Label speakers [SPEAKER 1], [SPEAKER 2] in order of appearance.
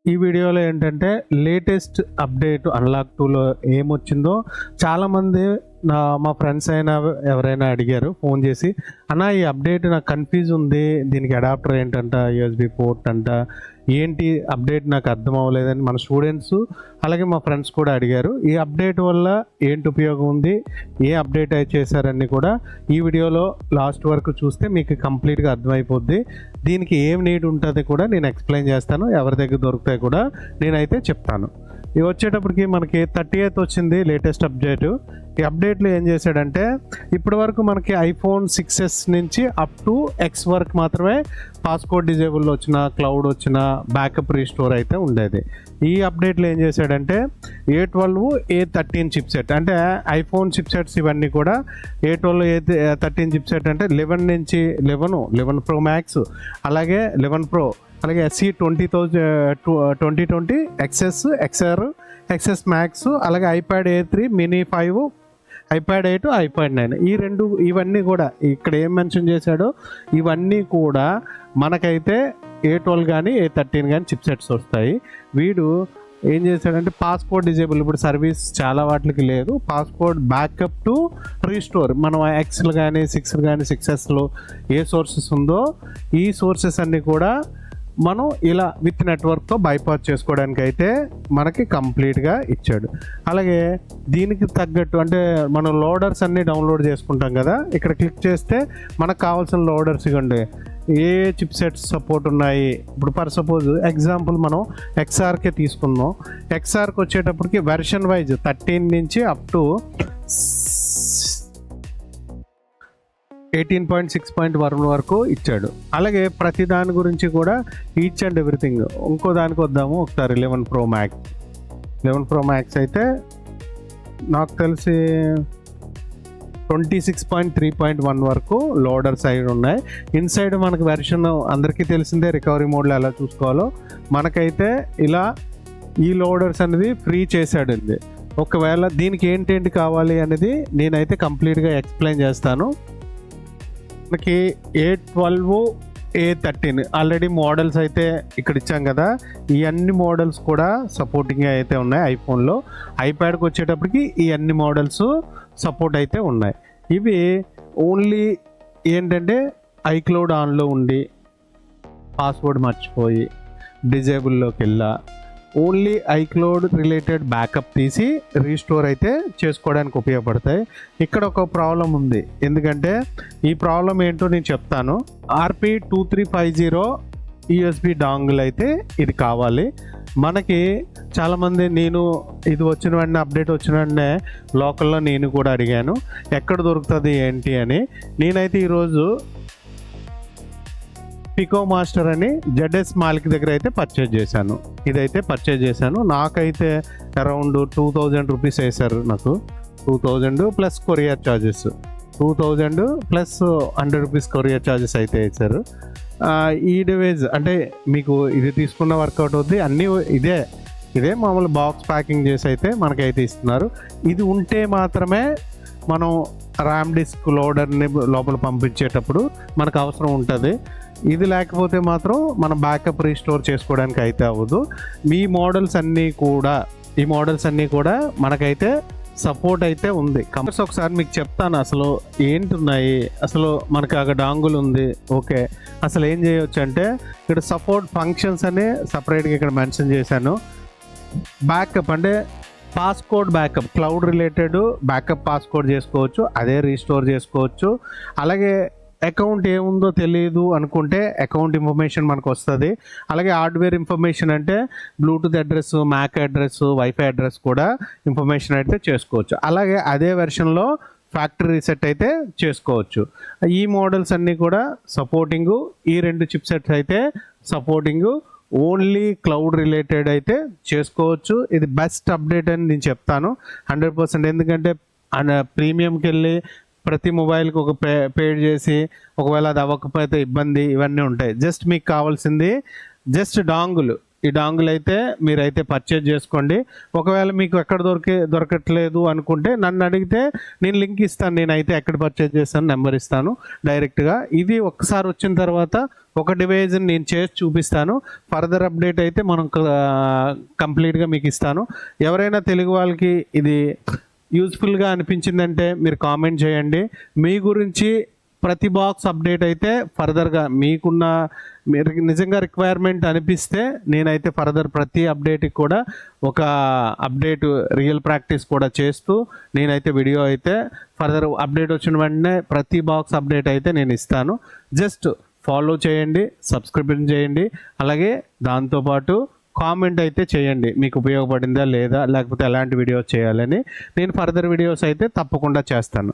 [SPEAKER 1] ఈ వీడియోలో ఏంటంటే లేటెస్ట్ అప్డేట్ అన్లాక్ 2లో ఏమొచ్చిందో చాలామంది మా ఫ్రెండ్స్ అయినా ఎవరైనా అడిగారు ఫోన్ చేసి, అన్న ఈ అప్డేట్ నాకు కన్ఫ్యూజ్ ఉంది, దీనికి అడాప్టర్ ఏంటంట, యూఎస్బి పోర్ట్ అంట, ఏంటి అప్డేట్ నాకు అర్థం అవ్వలేదని మన స్టూడెంట్స్ అలాగే మా ఫ్రెండ్స్ కూడా అడిగారు. ఈ అప్డేట్ వల్ల ఏంటి ఉపయోగం ఉంది, ఏ అప్డేట్ అయితే చేశారని కూడా ఈ వీడియోలో లాస్ట్ వరకు చూస్తే మీకు కంప్లీట్గా అర్థమైపోద్ది. దీనికి ఏం నీడ్ ఉంటుంది కూడా నేను ఎక్స్ప్లెయిన్ చేస్తాను, ఎవరి దగ్గర దొరుకుతాయి కూడా నేనైతే చెప్తాను. ఇవి వచ్చేటప్పటికి మనకి 30th వచ్చింది లేటెస్ట్ అప్డేట్. ఈ అప్డేట్లో ఏం చేశాడంటే, ఇప్పటి వరకు మనకి ఐఫోన్ 6s నుంచి అప్ టు X వరకు మాత్రమే పాస్పోర్ట్ డిజేబుల్ వచ్చిన, క్లౌడ్ వచ్చిన, బ్యాకప్ రీస్టోర్ అయితే ఉండేది. ఈ అప్డేట్లో ఏం చేశాడంటే A12 A13 చిప్సెట్, అంటే ఐఫోన్ చిప్సెట్స్ ఇవన్నీ కూడా A12 A13 చిప్సెట్ అంటే 11 నుంచి 11 Pro Max, అలాగే 11 Pro, అలాగే SE 2020 XS, XR, XS Max, అలాగే iPad A3 Mini 5, iPad 8, iPad 9 ఇవన్నీ కూడా ఇక్కడ ఏం మెన్షన్ చేశాడో ఇవన్నీ కూడా మనకైతే A12 కానీ A13 కానీ చిప్సెట్స్ వస్తాయి. వీడు ఏం చేశాడంటే పాస్పోర్ట్ డిజేబుల్, ఇప్పుడు సర్వీస్ చాలా వాటికి లేదు, పాస్పోర్ట్ బ్యాకప్ టు రీస్టోర్, మనం ఎక్స్లు కానీ 6 కానీ 6Sలో ఏ సోర్సెస్ ఉందో ఈ సోర్సెస్ అన్నీ కూడా మనం ఇలా విత్ నెట్వర్క్తో బైపాస్ చేసుకోవడానికి అయితే మనకి కంప్లీట్గా ఇచ్చాడు. అలాగే దీనికి తగ్గట్టు అంటే మనం లోడర్స్ అన్నీ డౌన్లోడ్ చేసుకుంటాం కదా, ఇక్కడ క్లిక్ చేస్తే మనకు కావాల్సిన లోడర్స్ ఇవ్వండి, ఏ చిప్సెట్స్ సపోర్ట్ ఉన్నాయి. ఇప్పుడు ఫర్ సపోజ్ ఎగ్జాంపుల్ మనం XRకే తీసుకుందాం. XRకి వచ్చేటప్పటికి వెర్షన్ వైజ్ 13 నుంచి అప్ టు 18.6.1 వరకు ఇచ్చాడు. అలాగే ప్రతి దాని గురించి కూడా ఈచ్ అండ్ ఎవ్రీథింగ్. ఇంకో దానికి వద్దాము ఒకసారి. 11 Pro Max అయితే నాకు తెలిసి 26.3.1 వరకు లోడర్ సైడ్ ఉన్నాయి. ఇన్సైడ్ మనకు వెర్షన్ అందరికీ తెలిసిందే, రికవరీ మోడ్లో ఎలా చూసుకోవాలో. మనకైతే ఇలా ఈ లోడర్స్ అనేది ఫ్రీ చేశాడు. ఒకవేళ దీనికి ఏంటేంటి కావాలి అనేది నేనైతే కంప్లీట్గా ఎక్స్ప్లెయిన్ చేస్తాను. మనకి A12 A13 ఆల్రెడీ మోడల్స్ అయితే ఇక్కడ ఇచ్చాం కదా, ఈ అన్ని మోడల్స్ కూడా సపోర్టింగ్ అయితే ఉన్నాయి ఐఫోన్లో. ఐప్యాడ్కి వచ్చేటప్పటికి ఈ అన్ని మోడల్స్ సపోర్ట్ అయితే ఉన్నాయి. ఇవి ఓన్లీ ఏంటంటే ఐక్లౌడ్ ఆన్లో ఉండి పాస్వర్డ్ మర్చిపోయి డిజేబుల్లోకి వెళ్ళా ఓన్లీ ఐక్లౌడ్ రిలేటెడ్ బ్యాకప్ తీసి రీస్టోర్ అయితే చేసుకోవడానికి ఉపయోగపడతాయి. ఇక్కడ ఒక ప్రాబ్లం ఉంది, ఎందుకంటే ఈ ప్రాబ్లం ఏంటో నేను చెప్తాను. RP2350 USB డాంగిల్ అయితే ఇది కావాలి మనకి. చాలామంది నేను ఇది వచ్చిన వెంటనే అప్డేట్ వచ్చిన వెంటనే లోకల్లో నేను కూడా అడిగాను ఎక్కడ దొరుకుతుంది ఏంటి అని. నేనైతే ఈరోజు పికో మాస్టర్ అని ZS మాల్కి దగ్గర అయితే పర్చేజ్ చేశాను. ఇదైతే పర్చేజ్ చేశాను. నాకైతే అరౌండ్ 2000 రూపీస్ వేశారు. నాకు 2000 plus courier charges, 2000 plus 100 rupees courier charges అయితే వేశారు. ఈ డివైజ్ అంటే మీకు ఇది తీసుకున్న వర్కౌట్ అవుద్ది. అన్నీ ఇదే మామూలు బాక్స్ ప్యాకింగ్ చేసి అయితే మనకైతే ఇస్తున్నారు. ఇది ఉంటే మాత్రమే మనం ర్యామ్ డిస్క్ లోడర్ని లోపల పంపించేటప్పుడు మనకు అవసరం ఉంటుంది. ఇది లేకపోతే మాత్రం మనం బ్యాకప్ రీస్టోర్ చేసుకోవడానికి అయితే అవ్వదు. ఈ మోడల్స్ అన్నీ కూడా మనకైతే సపోర్ట్ అయితే ఉంది. కంపల్సరీ ఒకసారి మీకు చెప్తాను అసలు ఏంటున్నాయి. అసలు మనకు అక్కడ డాంగుల్ ఉంది, ఓకే. అసలు ఏం చేయవచ్చు అంటే ఇక్కడ సపోర్ట్ ఫంక్షన్స్ అని సపరేట్గా ఇక్కడ మెన్షన్ చేశాను. బ్యాకప్ అంటే passcode backup, cloud related backup passcode చేసుకోవచ్చు, అదే రీస్టోర్ చేసుకోవచ్చు. అలాగే అకౌంట్ ఏముందో తెలియదు అనుకుంటే అకౌంట్ ఇన్ఫర్మేషన్ మనకు వస్తుంది. అలాగే హార్డ్వేర్ ఇన్ఫర్మేషన్ అంటే bluetooth address, MAC address, wifi address కూడా ఇన్ఫర్మేషన్ అయితే చేసుకోవచ్చు. అలాగే అదే వెర్షన్లో ఫ్యాక్టరీ రీసెట్ అయితే చేసుకోవచ్చు. ఈ మోడల్స్ అన్నీ కూడా సపోర్టింగు. ఈ 2 చిప్సెట్స్ అయితే సపోర్టింగు. ఓన్లీ క్లౌడ్ రిలేటెడ్ అయితే చేసుకోవచ్చు. ఇది బెస్ట్ అప్డేట్ అని నేను చెప్తాను 100%. ఎందుకంటే ప్రీమియంకి వెళ్ళి ప్రతి మొబైల్కి ఒక పేడ్ చేసి ఒకవేళ అది అవ్వకపోతే ఇబ్బంది, ఇవన్నీ ఉంటాయి. జస్ట్ మీకు కావాల్సింది జస్ట్ డాంగుల్, ఈ డాంగుల్ అయితే మీరైతే పర్చేజ్ చేసుకోండి. ఒకవేళ మీకు ఎక్కడ దొరకట్లేదు అనుకుంటే నన్ను అడిగితే నేను లింక్ ఇస్తాను, నేనైతే ఎక్కడ పర్చేజ్ చేస్తాను నెంబర్ ఇస్తాను డైరెక్ట్గా. ఇది ఒక్కసారి వచ్చిన తర్వాత ఒక డివైజ్ని నేను చేసి చూపిస్తాను. ఫర్దర్ అప్డేట్ అయితే మనం కంప్లీట్గా మీకు ఇస్తాను. ఎవరైనా తెలుగు వాళ్ళకి ఇది యూజ్ఫుల్గా అనిపించిందంటే మీరు కామెంట్ చేయండి. మీ గురించి ప్రతి బాక్స్ అప్డేట్ అయితే ఫర్దర్గా మీకున్న మీరు నిజంగా రిక్వైర్మెంట్ అనిపిస్తే నేనైతే ఫర్దర్ ప్రతి అప్డేట్కి కూడా ఒక అప్డేట్ రియల్ ప్రాక్టీస్ కూడా చేస్తూ నేనైతే వీడియో అయితే ఫర్దర్ అప్డేట్ వచ్చిన వెంటనే ప్రతి బాక్స్ అప్డేట్ అయితే నేను ఇస్తాను. జస్ట్ ఫాలో చేయండి, సబ్స్క్రిప్షన్ చేయండి, అలాగే దాంతోపాటు కామెంట్ అయితే చేయండి మీకు ఉపయోగపడిందా లేదా, లేకపోతే ఎలాంటి వీడియోస్ చేయాలని. నేను ఫర్దర్ వీడియోస్ అయితే తప్పకుండా చేస్తాను.